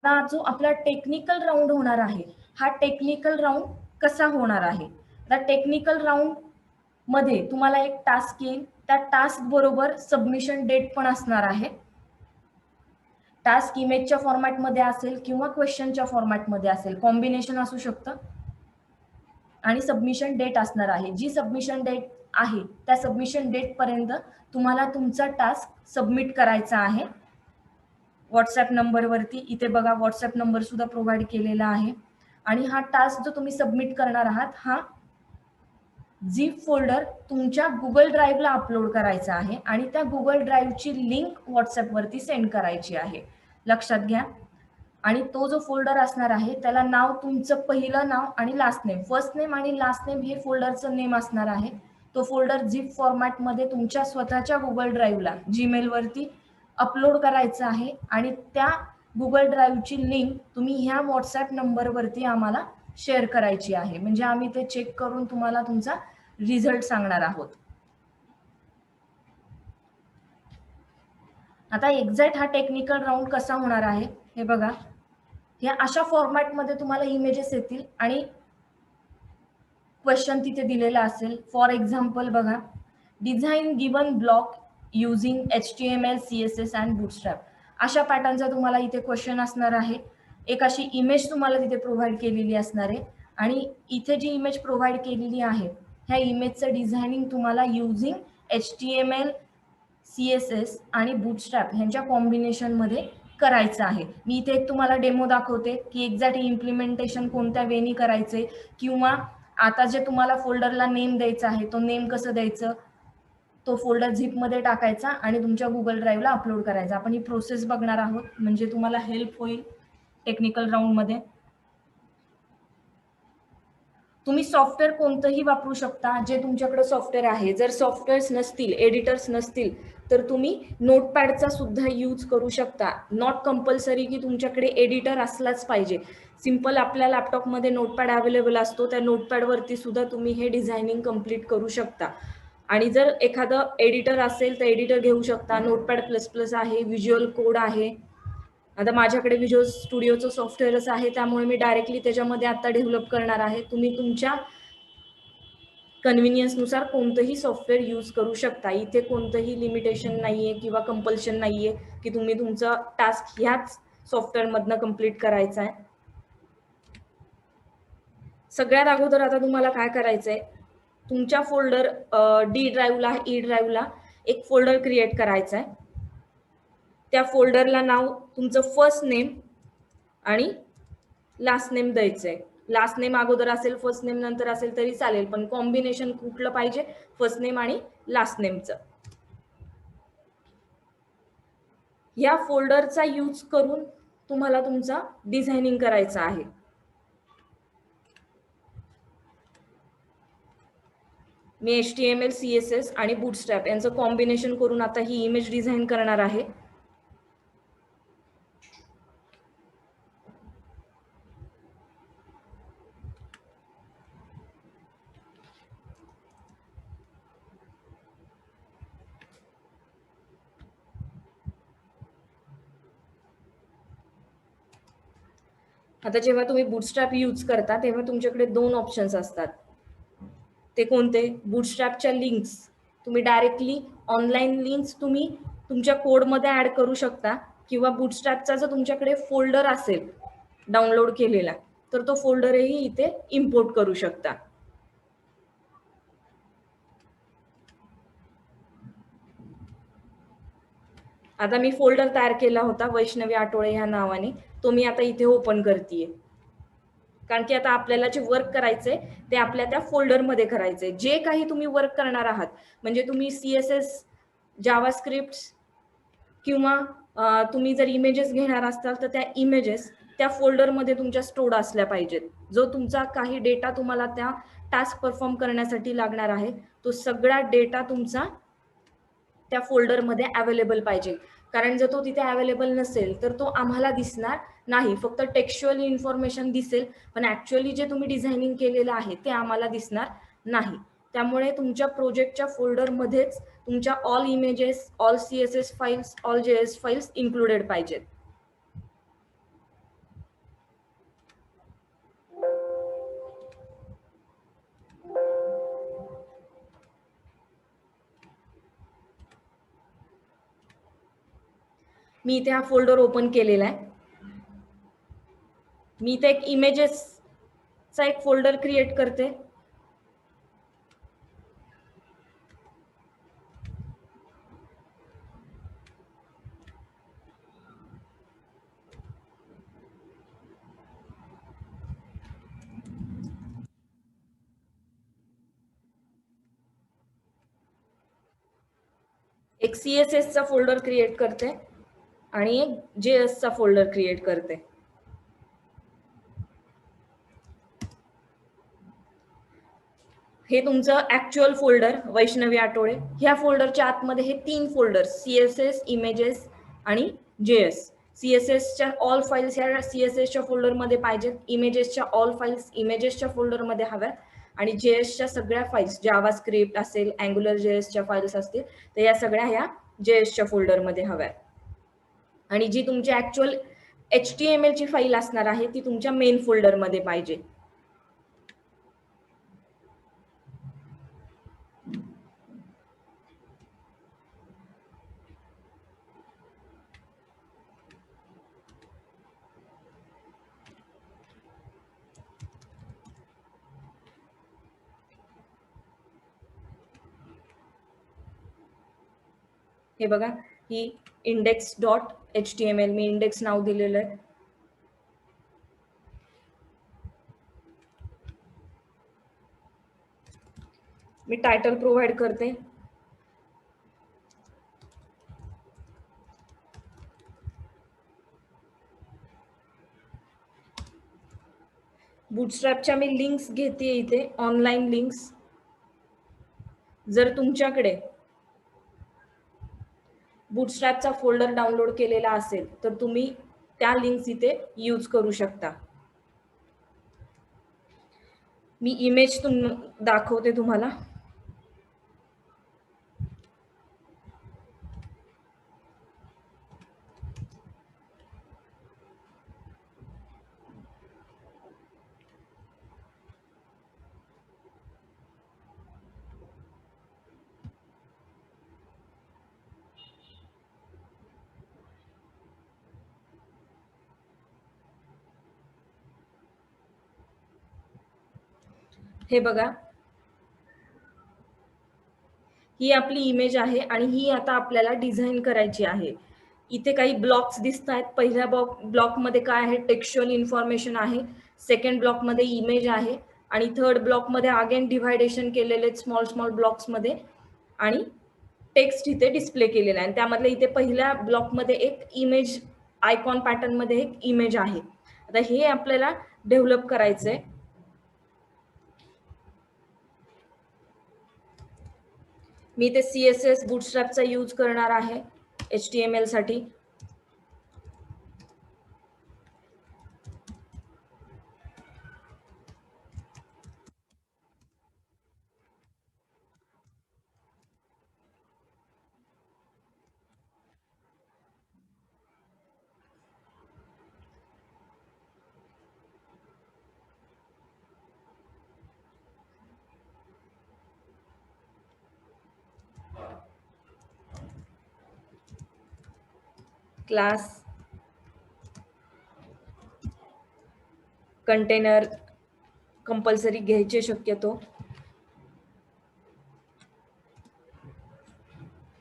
आता जो आपला टेक्निकल राऊंड होणार आहे, हा टेक्निकल राऊंड कसा होणार आहे? आता टेक्निकल राऊंड मध्ये तुम्हाला एक टास्क येईल, त्या टास्क बरोबर सबमिशन डेट पण असणार आहे. टास्क इमेजच्या फॉर्मॅटमध्ये असेल किंवा क्वेश्चनच्या फॉर्मॅटमध्ये असेल, कॉम्बिनेशन असू शकतं. आणि सबमिशन डेट असणार आहे. जी सबमिशन डेट आहे त्या सबमिशन डेट पर्यंत तुम्हाला तुमचा टास्क सबमिट करायचा आहे. व्हॉट्सअप नंबरवरती, इथे बघा व्हॉट्सअप नंबर सुद्धा प्रोव्हाइड केलेला आहे. आणि हा टास्क जो तुम्ही सबमिट करणार आहात, हा झिप फोल्डर तुमच्या गुगल ड्राईव्हला अपलोड करायचा आहे आणि त्या गुगल ड्राईव्हची लिंक व्हॉट्सअपवरती सेंड करायची आहे. लक्षात घ्या. आणि तो जो फोल्डर असणार आहे त्याला नाव तुमचं पहिलं नाव आणि लास्ट नेम, फर्स्ट नेम आणि लास्ट नेम हे फोल्डरचं नेम असणार आहे. तो फोल्डर झिप फॉर्मॅटमध्ये तुमच्या स्वतःच्या गुगल ड्राईव्हला जीमेलवरती अपलोड करायचा आहे आणि त्या गुगल ड्राईव्हची लिंक तुम्ही ह्या व्हॉट्सअप नंबरवरती आम्हाला शेअर करायची आहे. म्हणजे आम्ही ते चेक करून तुम्हाला तुमचा रिझल्ट सांगणार आहोत. आता एक्झॅक्ट हा टेक्निकल राऊंड कसा होणार आहे हे बघा. या अशा फॉर्मॅटमध्ये तुम्हाला इमेजेस येतील आणि क्वेश्चन तिथे दिलेला असेल. फॉर एक्झाम्पल बघा, design given block using HTML, CSS and bootstrap, अशा पॅटर्नचा तुम्हाला इथे क्वेश्चन असणार आहे. एक अशी इमेज तुम्हाला तिथे प्रोव्हाइड केलेली असणार आहे आणि इथे जी इमेज प्रोव्हाइड केलेली आहे ह्या इमेजचं डिझायनिंग तुम्हाला युझिंग HTML, CSS आणि बूटस्ट्रॅप ह्यांच्या कॉम्बिनेशनमध्ये करायचं आहे. मी इथे एक तुम्हाला डेमो दाखवते की एक्झॅक्ट इम्प्लिमेंटेशन कोणत्या वेनी करायचे किंवा आता जे तुम्हाला फोल्डरला नेम द्यायचा आहे तो नेम कसं द्यायचं, तो फोल्डर झिपमध्ये टाकायचा आणि तुमच्या गुगल ड्राईव्हला अपलोड करायचा. आपण ही प्रोसेस बघणार आहोत म्हणजे तुम्हाला हेल्प होईल टेक्निकल राऊंडमध्ये. तुम्ही सॉफ्टवेअर कोणतंही वापरू शकता जे तुमच्याकडे सॉफ्टवेअर आहे. जर सॉफ्टवेअर्स नसतील, एडिटर्स नसतील तर तुम्ही नोटपॅडचा सुद्धा यूज करू शकता. नॉट कंपल्सरी की तुमच्याकडे एडिटर असलाच पाहिजे. सिंपल आपल्या लॅपटॉपमध्ये नोटपॅड अवेलेबल असतो, त्या नोटपॅडवरती सुद्धा तुम्ही हे डिझायनिंग कम्प्लीट करू शकता. आणि जर एखादं एडिटर असेल तर एडिटर घेऊ शकता. नोटपॅड प्लस प्लस आहे, व्हिज्युअल कोड आहे. आता माझ्याकडे व्हिज्युअल स्टुडिओचं सॉफ्टवेअरच आहे त्यामुळे मी डायरेक्टली त्याच्यामध्ये आता डेव्हलप करणार आहे. तुम्ही तुमच्या कन्व्हिनियन्सनुसार कोणतंही सॉफ्टवेअर यूज करू शकता. इथे कोणतंही लिमिटेशन नाहीये किंवा कंपल्शन नाहीये की तुम्ही तुमचा टास्क ह्याच सॉफ्टवेअरमधनं कंप्लीट करायचा आहे. सगळ्यात अगोदर आता तुम्हाला काय करायचंय, तुमच्या फोल्डर डी ड्राईव्हला, ई ड्राईव्हला एक फोल्डर क्रिएट करायचा आहे. त्या फोल्डरला नाव तुमचं फर्स्ट नेम आणि लास्ट नेम द्यायचंय. लास्ट नेम अगोदर असेल, फर्स्ट नेम नंतर असेल तरी चालेल, पण कॉम्बिनेशन कुठलं पाहिजे, फर्स्ट नेम आणि लास्ट नेमचं. या फोल्डरचा यूज करून तुम्हाला तुमचा डिझायनिंग करायचं आहे. मी HTML, CSS आणि बूटस्ट्रॅप यांचं कॉम्बिनेशन करून आता ही इमेज डिझाईन करणार आहे. आता जेव्हा तुम्ही बूटस्ट्रॅप यूज करता तेव्हा तुमच्याकडे दोन ऑप्शन्स असतात. ते कोणते? बूटस्ट्रॅपच्या लिंक्स तुम्ही डायरेक्टली ऑनलाईन लिंक्स तुम्ही तुमच्या कोडमध्ये ऍड करू शकता किंवा बूटस्ट्रॅपचा जर तुमच्याकडे फोल्डर असेल डाउनलोड केलेला तर तो फोल्डरही इथे इम्पोर्ट करू शकता. आता मी फोल्डर तयार केला होता वैष्णवी आठवळे ह्या नावाने, तो मी आता इथे ओपन करतेय. कारण की आता आपल्याला जे वर्क करायचंय ते आपल्या त्या फोल्डरमध्ये करायचंय. जे काही तुम्ही वर्क करणार आहात म्हणजे तुम्ही CSS, जावास्क्रिप्ट किंवा तुम्ही जर इमेजेस घेणार असताल तर त्या इमेजेस त्या फोल्डरमध्ये तुमच्या स्टोर्ड असल्या पाहिजेत. जो तुमचा काही डेटा तुम्हाला त्या टास्क परफॉर्म करण्यासाठी लागणार आहे तो सगळा डेटा तुमचा त्या फोल्डरमध्ये अवेलेबल पाहिजे. कारण जर तो तिथे अवेलेबल नसेल तर तो आम्हाला दिसणार नाही. फक्त टेक्स्च्युअल इन्फॉर्मेशन दिसेल पण ऍक्च्युअली जे तुम्ही डिझायनिंग केलेलं आहे ते आम्हाला दिसणार नाही. त्यामुळे तुमच्या प्रोजेक्टच्या फोल्डरमध्येच तुमच्या all images, all CSS files, all JS files included पाहिजेत. मी इथे हा फोल्डर ओपन केलेला आहे. मी इथे एक इमेजेसचा एक फोल्डर क्रिएट करते. एक CSS चा फोल्डर क्रिएट करते आणि एक JS चा फोल्डर क्रिएट करते. हे तुमचं ऍक्च्युअल फोल्डर वैष्णवी आठवडे. ह्या फोल्डरच्या आतमध्ये हे 3 फोल्डर्स CSS, इमेजेस आणि JS. CSSच्या ऑल फाईल्स ह्या CSSच्या फोल्डरमध्ये पाहिजेत, इमेजेसच्या ऑल फाईल्स इमेजेसच्या फोल्डरमध्ये हव्यात आणि JSच्या सगळ्या फाईल्स जावा स्क्रिप्ट असेल, अँग्युलर JSच्या फाईल्स असतील तर या सगळ्या ह्या JSच्या फोल्डरमध्ये हव्यात. आणि जी तुमची ऍक्च्युअल HTML ची फाईल असणार आहे ती तुमच्या मेन फोल्डरमध्ये पाहिजे. हे बघा, ही index.html मी इंडेक्स नाव दिलेलं आहे. मी टायटल प्रोव्हाइड करते. बूटस्ट्रॅपच्या मी लिंक्स घेते इथे, ऑनलाईन लिंक्स. जर तुमच्याकडे बूटस्ट्रॅपचा फोल्डर डाउनलोड केलेला असेल तर तुम्ही त्या लिंक्स इथे यूज करू शकता. मी इमेज दाखवते तुम्हाला. हे बघा, ही आपली इमेज आहे आणि ही आता आपल्याला डिझाईन करायची आहे. इथे काही ब्लॉक्स दिसत आहेत. पहिल्या ब्लॉकमध्ये काय आहे, टेक्स्च्युअल इन्फॉर्मेशन आहे. सेकंड ब्लॉकमध्ये इमेज आहे आणि थर्ड ब्लॉकमध्ये अगेन डिव्हायडेशन केलेले स्मॉल स्मॉल ब्लॉक्समध्ये आणि टेक्स्ट इथे डिस्प्ले केलेला आहे. आणि त्यामधल्या इथे पहिल्या ब्लॉकमध्ये एक इमेज आयकॉन पॅटर्न मध्ये एक इमेज आहे. आता हे आपल्याला डेव्हलप करायचंय. मी इथे CSS बूटस्ट्रॅपचा यूज करणार आहे HTML साठी. क्लास कंटेनर कंपल्सरी घ्यायचे शक्यतो.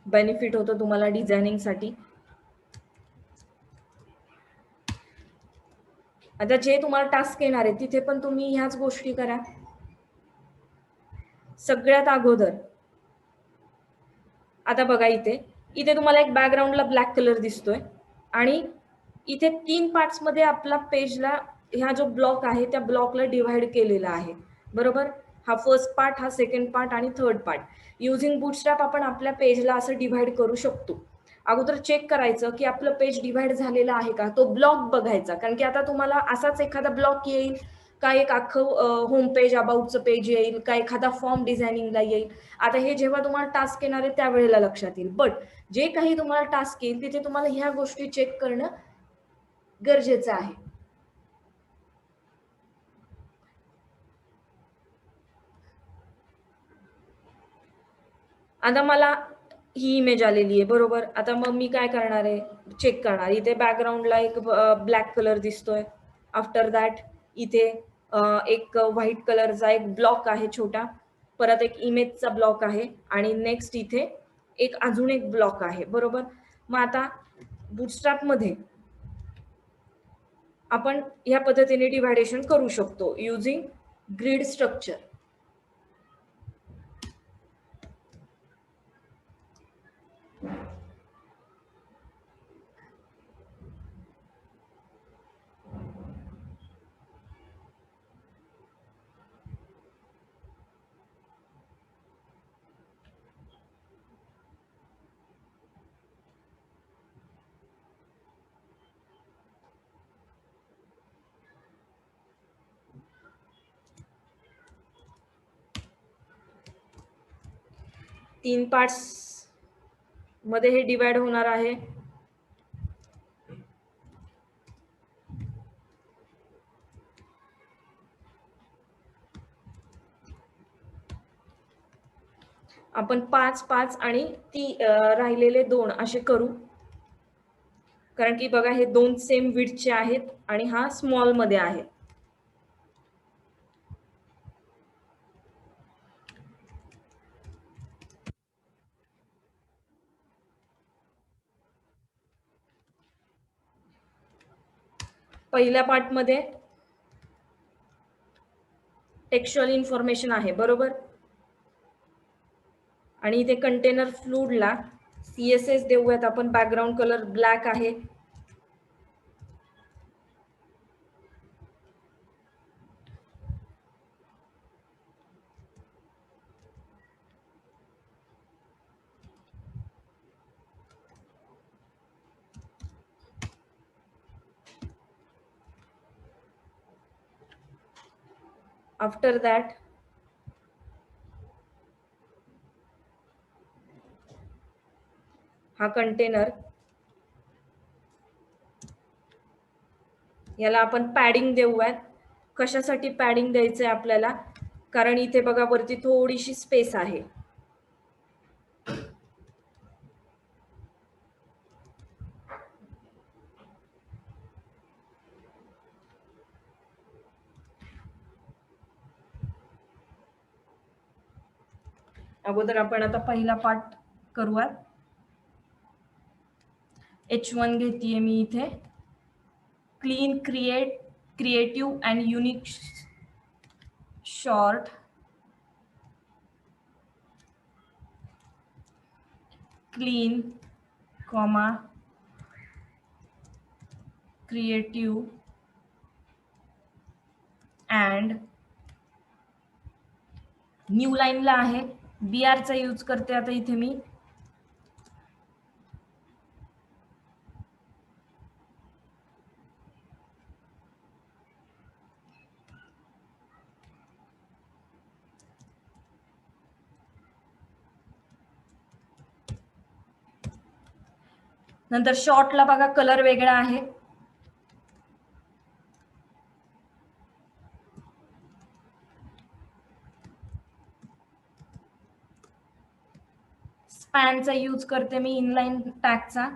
बेनिफिट होतं तुम्हाला डिझायनिंग साठी. आता जे तुम्हाला टास्क येणार आहे तिथे पण तुम्ही ह्याच गोष्टी करा. सगळ्यात अगोदर आता बघा, इथे तुम्हाला एक बॅकग्राऊंडला ब्लॅक कलर दिसतोय आणि इथे 3 पार्ट्स मध्ये आपला पेजला ह्या जो ब्लॉक आहे त्या ब्लॉकला डिव्हाइड केलेला आहे, बरोबर. हा फर्स्ट पार्ट, हा सेकंड पार्ट आणि थर्ड पार्ट. युजिंग बूटस्ट्रॅप आपण आपल्या पेजला असं डिव्हाइड करू शकतो. अगोदर चेक करायचं की आपलं पेज डिव्हाइड झालेला आहे का, तो ब्लॉक बघायचा. कारण की आता तुम्हाला असाच एखादा ब्लॉक येईल का, एक अख्खं होम पेज अबाउटचं पेज येईल का, एखादा फॉर्म डिझायनिंगला येईल. आता हे जेव्हा तुम्हाला टास्क येणार आहे त्यावेळेला लक्षात येईल. बट जे काही तुम्हाला टास्क येईल तिथे तुम्हाला ह्या गोष्टी चेक करणं गरजेचं आहे. आता मला ही इमेज आलेली आहे बरोबर. आता मग मी काय करणार आहे, चेक करणार. इथे बॅकग्राऊंडला एक ब्लॅक कलर दिसतोय. आफ्टर दॅट इथे एक व्हाईट कलरचा एक ब्लॉक आहे छोटा, परत एक इमेजचा ब्लॉक आहे आणि नेक्स्ट इथे एक अजून एक ब्लॉक आहे बरोबर. मग आता बुटस्ट्रॅपमध्ये आपण ह्या पद्धतीने डिव्हायडेशन करू शकतो युजिंग ग्रिड स्ट्रक्चर. तीन पार्ट्स मध्ये हे डिवाइड होणार आहे. आपण 5-5 आणि राहिलेले 2 असे करू, कारण की बघा हे 2 सेम विड्थचे आहेत आणि हा स्मॉल मध्ये आहे. पहिल्या पार्ट मध्ये टेक्स्च्युअल इन्फॉर्मेशन आहे बरोबर, आणि इथे कंटेनर फ्लूडला CSS देऊयात आपण. बॅकग्राऊंड कलर ब्लॅक आहे. आफ्टर दॅट हा कंटेनर, याला आपण पॅडिंग देऊयात. कशासाठी पॅडिंग द्यायचंय आपल्याला, कारण इथे बघा वरती थोडीशी स्पेस आहे. अगोदर आपण आता पहिला पार्ट करूयात. H1 घेतीये मी इथे. Clean, creative and unique short clean, comma creative and new लाईनला आहे. BR चा यूज करते आता इथे मी. नंतर शॉर्टला बघा कलर वेगळा आहे. स्पॅनचा यूज करते मी इनलाईन टॅगचा.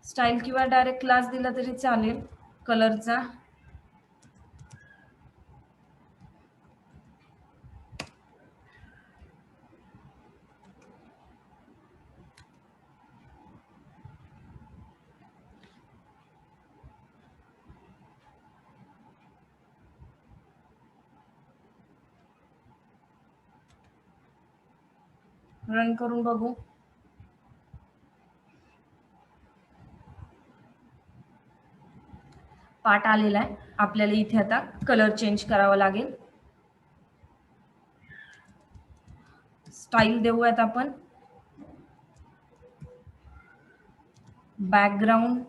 स्टाईल किंवा डायरेक्ट क्लास दिला तरी चालेल कलरचा. रन करून बघू. पार्ट आलेला आहे. आपल्याला इथे आता कलर चेंज करावा लागेल. स्टाईल देऊयात आपण बॅकग्राऊंड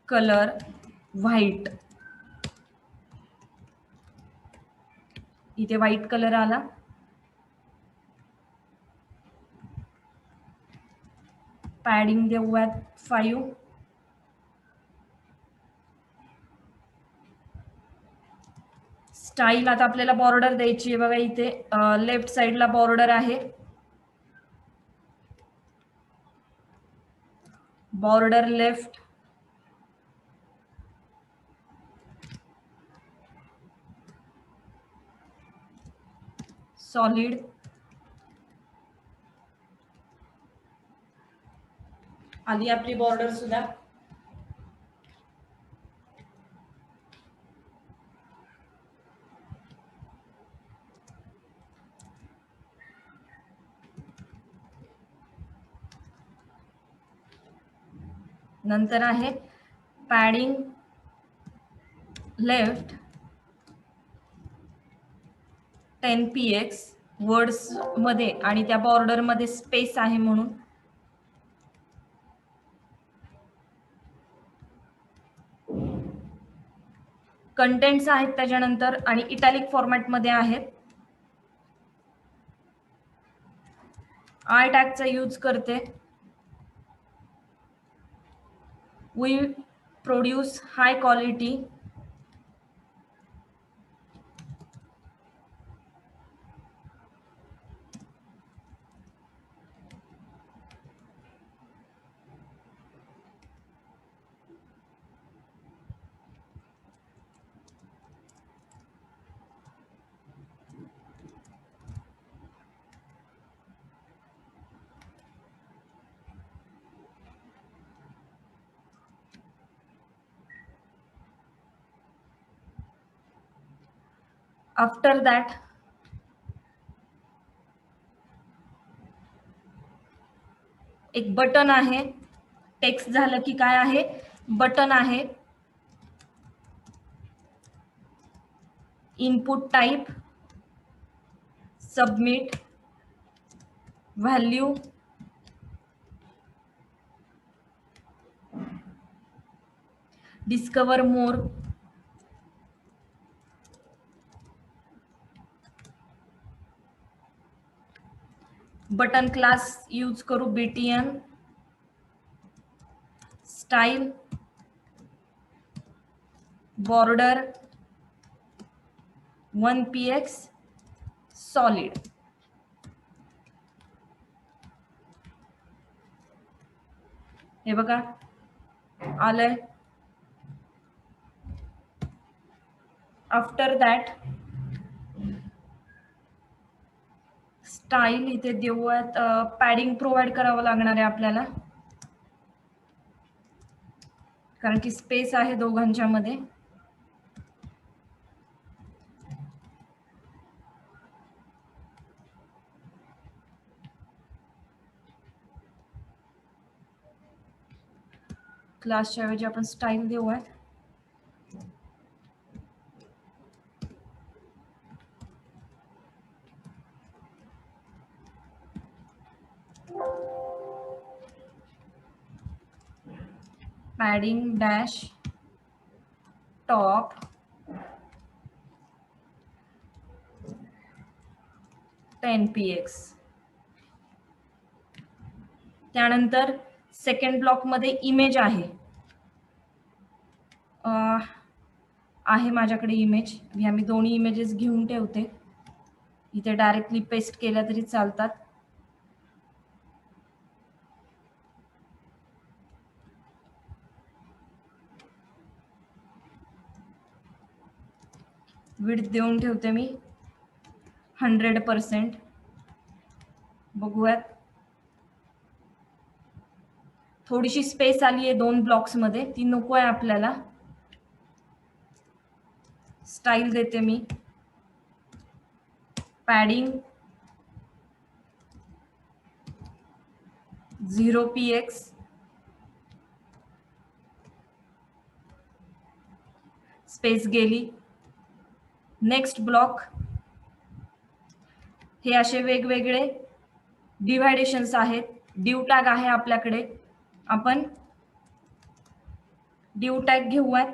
कलर व्हाईट. इथे व्हाईट कलर आला. पॅडिंग देऊयात 5. स्टाईल आता आपल्याला बॉर्डर द्यायची आहे बघा, इथे लेफ्ट साइडला बॉर्डर आहे, बॉर्डर लेफ्ट, सॉलिड, आली आपली बॉर्डर सुद्धा. नंतर आहे पॅडिंग लेफ्ट 10 px वर्ड्स मध्ये, आणि त्या बॉर्डर मध्ये स्पेस आहे म्हणून कंटेंट्स आहेत त्याच्यानंतर, आणि इटॅलिक फॉर्मॅट मध्ये आहेत. आय टॅगचा यूज करते. We produce high quality after that एक बटन आहे. टेक्स्ट झालं की काय आहे, बटन आहे. Input type, submit, value, discover more, button class use करू btn, style, border 1 px, solid. हे बघा आलंय. आफ्टर दॅट स्टाईल इथे देऊयात, पॅडिंग प्रोव्हाइड करावं लागणार आहे आपल्याला, कारण की स्पेस आहे दोघांच्या मध्ये. क्लासच्या ऐवजी आपण स्टाईल देऊयात. Padding dash top 10 px. त्यानंतर सेकंड ब्लॉक मध्ये इमेज आहे. आहे माझ्याकडे इमेज, मी दोन्ही इमेजेस घेऊन ठेवते. इथे डायरेक्टली पेस्ट केल्या तरी चालतात. विड्थ देऊन ठेवते मी 100%. बघूयात, थोडीशी स्पेस आली आहे 2 ब्लॉक्स मध्ये, ती नको आहे आपल्याला. स्टाईल देते मी, पॅडिंग 0 px, स्पेस गेली. नेक्स्ट ब्लॉक, हे असे वेगवेगळे डिव्हायडेशन्स आहेत. डिव टॅग आहे आपल्याकडे, आपण डिव टॅग घेऊयात.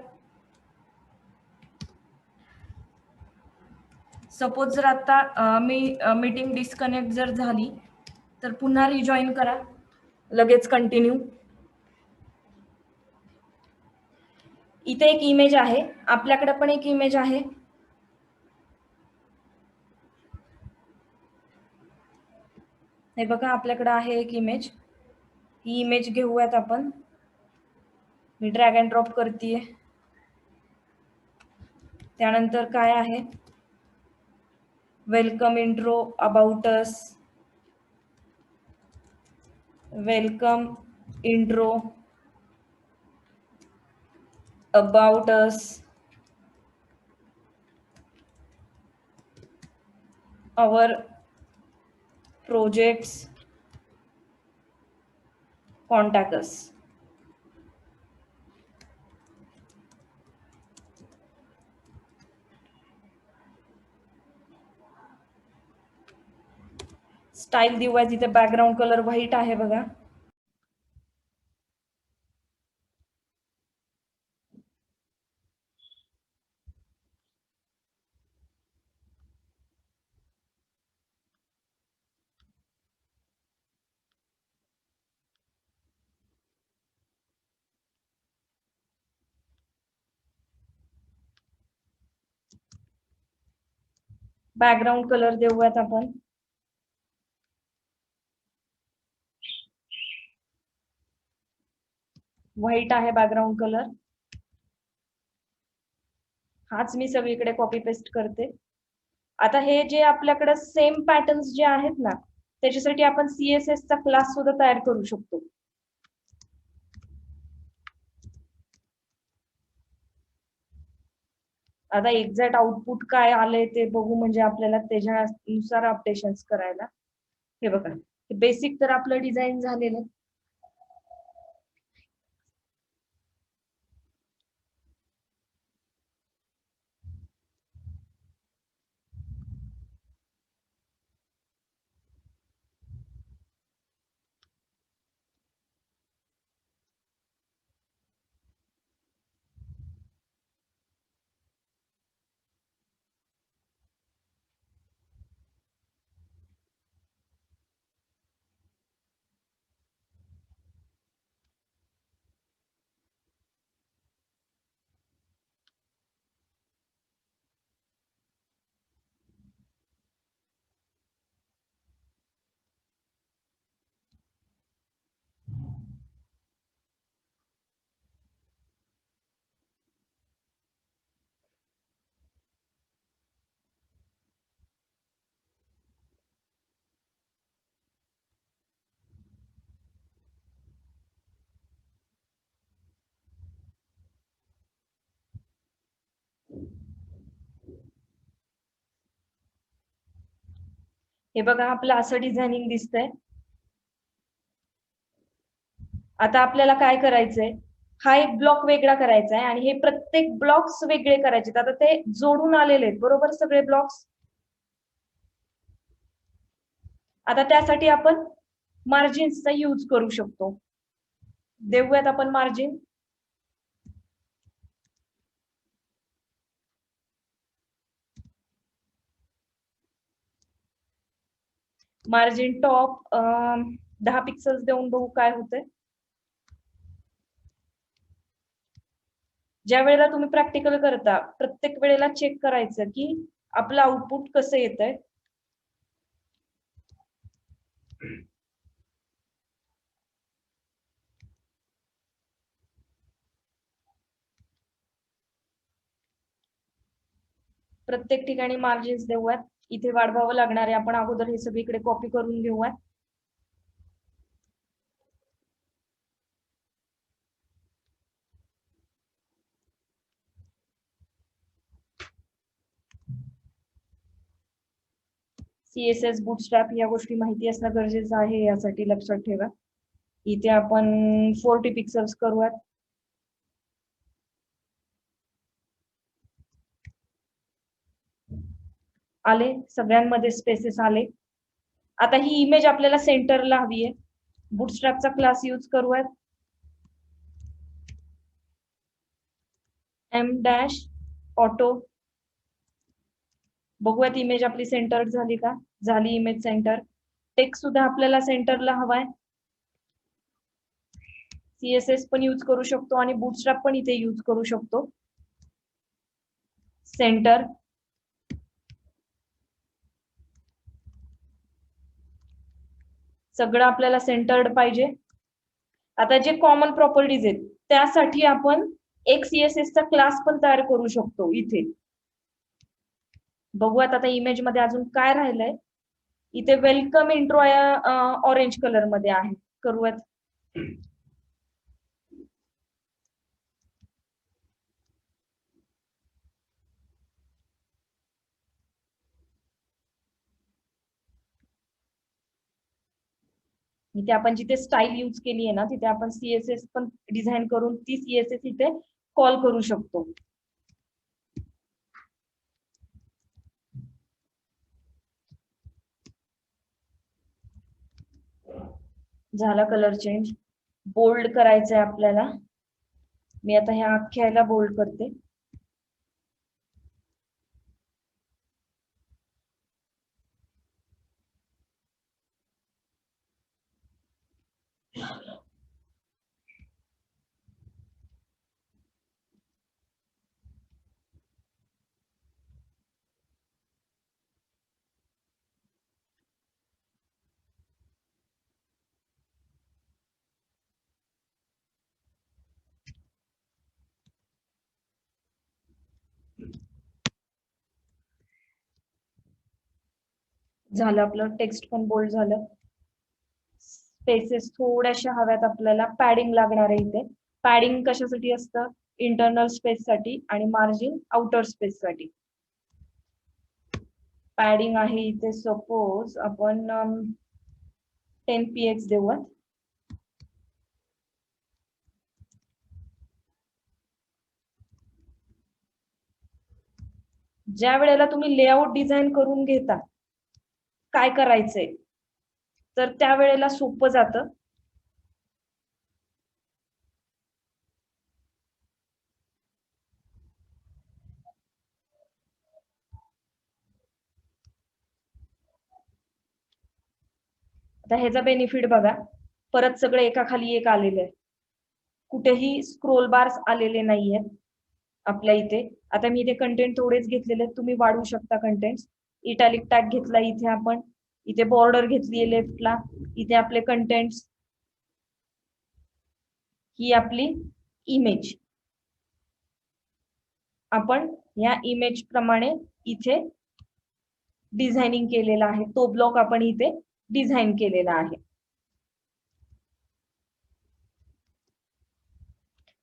सपोज जर आता मी मीटिंग डिस्कनेक्ट जर झाली तर पुन्हा रिजॉईन करा. लगेच कंटिन्यू. इथे एक इमेज आहे, आपल्याकडे पण एक इमेज आहे. हे बघा, आपल्याकडे आहे एक इमेज. ही इमेज घेऊयात आपण. मी ड्रॅग अँड ड्रॉप करतेय. त्यानंतर काय आहे, welcome intro about us, welcome intro about us, our projects, contact us. Style देऊया, तिथे बॅकग्राऊंड कलर व्हाईट आहे बघा. बॅकग्राऊंड कलर देऊयात आपण. व्हाईट आहे बॅकग्राऊंड कलर. हाच मी सगळीकडे कॉपी पेस्ट करते. आता हे जे आपल्याकडे सेम पॅटर्न्स जे आहेत ना, त्याच्यासाठी आपण CSS चा क्लास सुद्धा तयार करू शकतो. आता एक्झॅक्ट आउटपुट काय आलंय ते बघू, म्हणजे आपल्याला त्याच्यानुसार अपडेशन्स करायला. हे बघा, बेसिक तर आपलं डिझाईन झालेलं. हे बघा, आपलं असं डिझायनिंग दिसतंय. आता आपल्याला काय करायचंय, हा एक ब्लॉक वेगळा करायचा आहे आणि हे प्रत्येक ब्लॉक्स वेगळे करायचे. आता ते जोडून आलेले आहेत बरोबर सगळे ब्लॉक्स. आता त्यासाठी आपण मार्जिन्सचा यूज करू शकतो. देऊयात आपण मार्जिन. मार्जिन टॉप 10 पिक्सेल्स देऊन बघू काय होतंय. ज्या वेळेला तुम्ही प्रॅक्टिकल करता, प्रत्येक वेळेला चेक करायचं की आपलं आउटपुट कसं येतंय. प्रत्येक ठिकाणी मार्जिन्स देऊयात. इथे वाढवावं लागणार आहे, आपण अगोदर हे सगळीकडे कॉपी करून घेऊयात. CSS बूटस्ट्रॅप या गोष्टी माहिती असणं गरजेचं आहे, यासाठी लक्षात ठेवा. इथे आपण 40 पिक्सेल्स करूयात. आले, सगळ्यांमध्ये स्पेसेस आले. आता ही इमेज आपल्याला सेंटरला हवी आहे. बूटस्ट्रॅपचा क्लास यूज करूयात. m-auto. बघूयात इमेज आपली सेंटर झाली का. झाली इमेज सेंटर. टेक्स्ट सुद्धा आपल्याला सेंटरला हवाय. CSS पण यूज करू शकतो आणि बूटस्ट्रॅप पण इथे यूज करू शकतो. सेंटर, सगळं आपल्याला सेंटर्ड पाहिजे. आता जे कॉमन प्रॉपर्टीज आहेत त्यासाठी आपण एक CSS चा क्लास पण तयार करू शकतो इथे. बघूयात आता इमेज मध्ये अजून काय राहिलंय. इथे वेलकम इंट्रो ऑरेंज कलर मध्ये आहे. करूयात. इथे आपण जिथे स्टाईल यूज केली आहे ना तिथे आपण CSS पण डिझाईन करून ती CSS इथे कॉल करू शकतो. झाला कलर चेंज. बोल्ड करायचंय आपल्याला. मी आता ह्या अख्ख्याला बोल्ड करते. झालं आपलं टेक्स्ट पण बोल्ड झालं. स्पेसेस थोड्याशा हव्यात आपल्याला. पॅडिंग लागणार आहे इथे. पॅडिंग कशासाठी असतं? इंटरनल स्पेस साठी आणि मार्जिन आउटर स्पेस साठी. पॅडिंग आहे इथे सपोज आपण 10 px देऊयात. ज्या वेळेला तुम्ही लेआउट डिझाईन करून घेता काय करायचंय तर त्यावेळेला सोपं जातं. आता ह्याचा बेनिफिट बघा. परत सगळे एका खाली एक आलेले आहे. कुठेही स्क्रोल बार्स आलेले नाहीयेत आपल्या इथे. आता मी इथे कंटेंट थोडेच घेतलेले आहेत. तुम्ही वाढवू शकता कंटेंट. इटॅलिक टॅग घेतला इथे आपण. इथे बॉर्डर घेतली आहे लेफ्टला. इथे आपले कंटेंट्स. ही आपली इमेज. आपण या इमेज प्रमाणे इथे डिझायनिंग केलेला आहे. तो ब्लॉक आपण इथे डिझाईन केलेला आहे.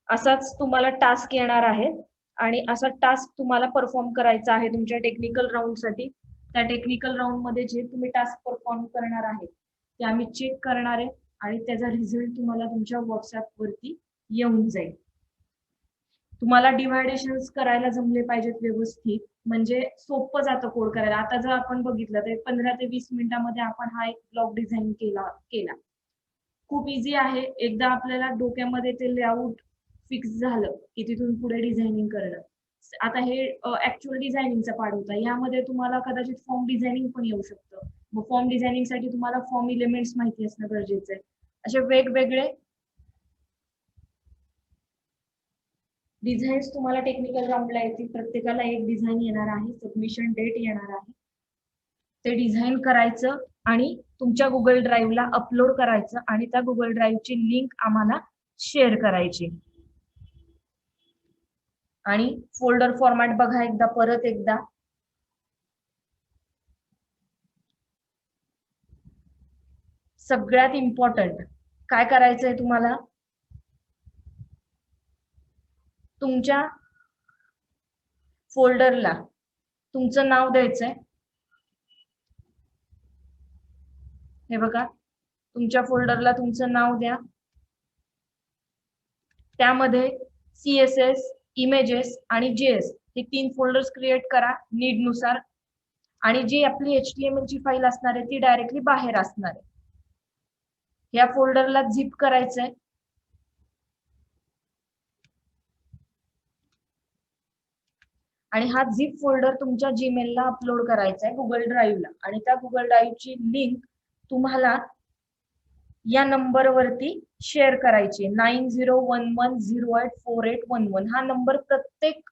असाच तुम्हाला टास्क येणार आहे आणि असा टास्क तुम्हाला परफॉर्म करायचा आहे तुमच्या टेक्निकल राऊंड साठी. त्या टेक्निकल राऊंड मध्ये जे तुम्ही टास्क परफॉर्म करणार आहे ते आम्ही चेक करणार आहे आणि त्याचा रिझल्ट तुम्हाला तुमच्या व्हॉट्सअप वरती येऊन जाईल. तुम्हाला डिव्हायडेशन्स करायला जमले पाहिजेत व्यवस्थित, म्हणजे सोपं जातं कोड करायला. आता जर आपण बघितलं तर 15 ते 20 मिनिटांमध्ये आपण हा एक ब्लॉक डिझाईन केला. खूप इझी आहे. एकदा आपल्याला डोक्यामध्ये ते लेआउट फिक्स झालं की तिथून पुढे डिझायनिंग करणं. आता हे ऍक्च्युअल डिझायनिंगचा पार्ट होता. यामध्ये तुम्हाला कदाचित फॉर्म डिझायनिंग पण येऊ शकतं. मग फॉर्म डिझायनिंग साठी तुम्हाला फॉर्म एलिमेंट्स माहिती असणं गरजेचं आहे. असे वेगवेगळे डिझाईन्स तुम्हाला टेक्निकल राऊंडला येतील. प्रत्येकाला एक डिझाईन येणार आहे. सबमिशन डेट येणार आहे. ते डिझाईन करायचं आणि तुमच्या गुगल ड्राईव्हला अपलोड करायचं आणि त्या गुगल ड्राईव्हची लिंक आम्हाला शेअर करायची. आणि फोल्डर फॉर्मॅट बघा एकदा, परत एकदा. सगळ्यात इम्पॉर्टंट काय करायचंय तुम्हाला, तुमच्या फोल्डरला तुमचं नाव द्यायचंय. हे बघा, तुमच्या फोल्डरला तुमचं नाव द्या. त्यामध्ये CSS, इमेजेस आणि JS हे 3 फोल्डर्स क्रिएट करा नीड नुसार. आणि जी आपली HTML ची फाईल असणार आहे ती डायरेक्टली बाहेर असणार आहे. या फोल्डरला झिप करायचंय. आणि हा झिप फोल्डर तुमच्या जीमेलला अपलोड करायचा आहे गुगल ड्राईव्हला. आणि त्या गुगल ड्राईव्हची लिंक तुम्हाला या नंबरवरती शेअर करायचे. 9011084811 हा नंबर प्रत्येक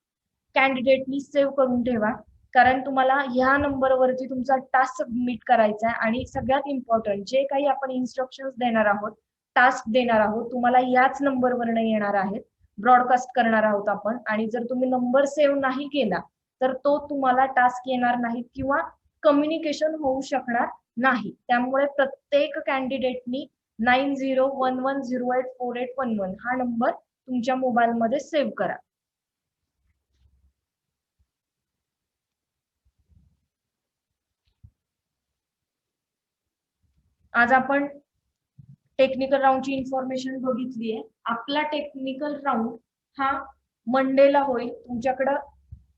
कॅन्डिडेटनी सेव्ह करून ठेवा, कारण तुम्हाला ह्या नंबरवरती तुमचा टास्क सबमिट करायचा आहे. आणि सगळ्यात इम्पॉर्टंट, जे काही आपण इन्स्ट्रक्शन्स देणार आहोत, टास्क देणार आहोत, तुम्हाला याच नंबरवरनं येणार आहेत, ब्रॉडकास्ट करणार आहोत आपण. आणि जर तुम्ही नंबर सेव्ह नाही केला तर तो तुम्हाला टास्क येणार नाही किंवा कम्युनिकेशन होऊ शकणार नाही. त्यामुळे प्रत्येक कॅन्डिडेटनी 9011084811 हा नंबर तुमच्या मोबाईलमध्ये सेव्ह करा. आज आपण टेक्निकल राऊंडची इन्फॉर्मेशन बघितली आहे. आपला टेक्निकल राऊंड हा मंडेला होईल. तुमच्याकडं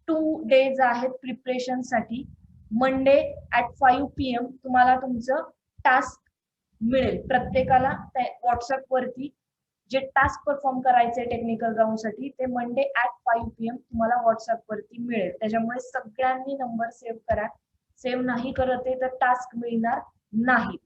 2 days आहेत प्रिपरेशन साठी. मंडे ऍट 5 PM तुम्हाला तुमचं टास्क मिळेल. प्रत्येकाला व्हॉट्सअप वरती जे टास्क परफॉर्म करायचे टेक्निकल राऊंड साठी ते मंडे ऍट 5 PM तुम्हाला व्हॉट्सअप वरती मिळेल. त्याच्यामुळे सगळ्यांनी नंबर सेव्ह करा. सेव्ह नाही करत आहे तर टास्क मिळणार नाही.